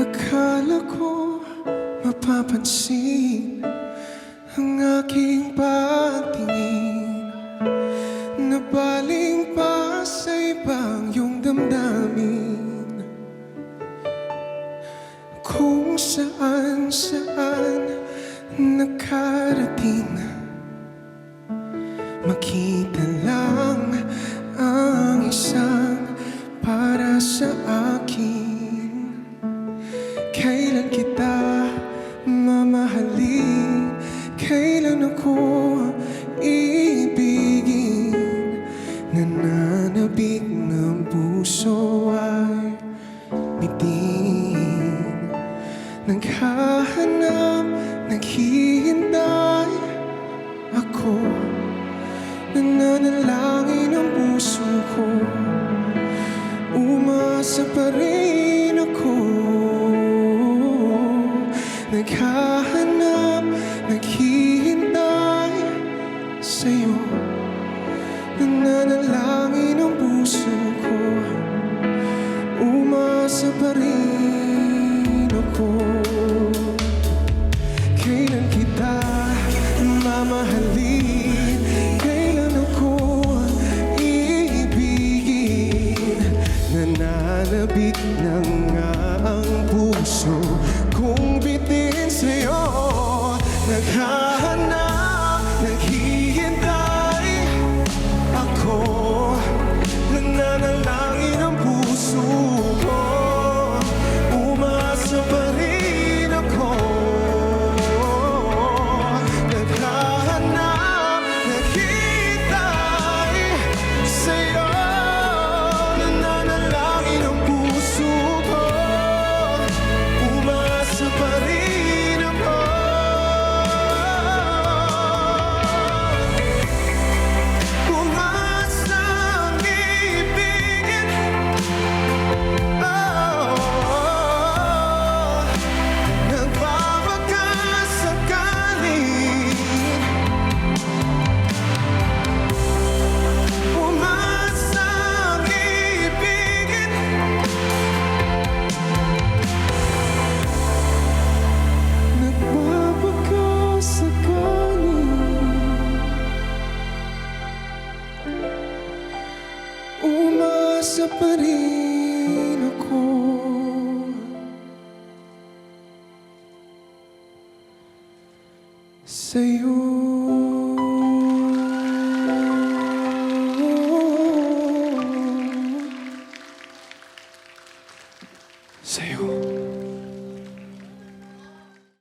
Akala ko mapapansin ang aking pagtingin, nabaling pa sa ibang iyong damdamin. Kung saan-saan nakarating, makita lang ang isang para sa akin. Kailan kita mamahalin? Kailan ako iibigin? Nananabik ng puso ay bitin. Naghahanap, naghihintay ako. Nananalangin ang puso ko, umasa pa rin ako. Naghahanap, naghihintay sa'yo. Nananalangin ang puso ko, umasa pa rin ako. Kailan kita mamahalin? Kailan ako iibigin? Nananabik na nga ang puso kung bitin sa'yo. Naghahanap, naghihintay ako. Nananalangin ang puso ko, umasa pa rin ako. Naghahanap, naghihintay sa'yo. Nananalangin ang puso ko, umasa pa rin ako. Umasang ibigin, nagbabakasakali. Umasang ibigin, nagbabakasakali. Umasa pa rin ako sa'yo. Sa'yo.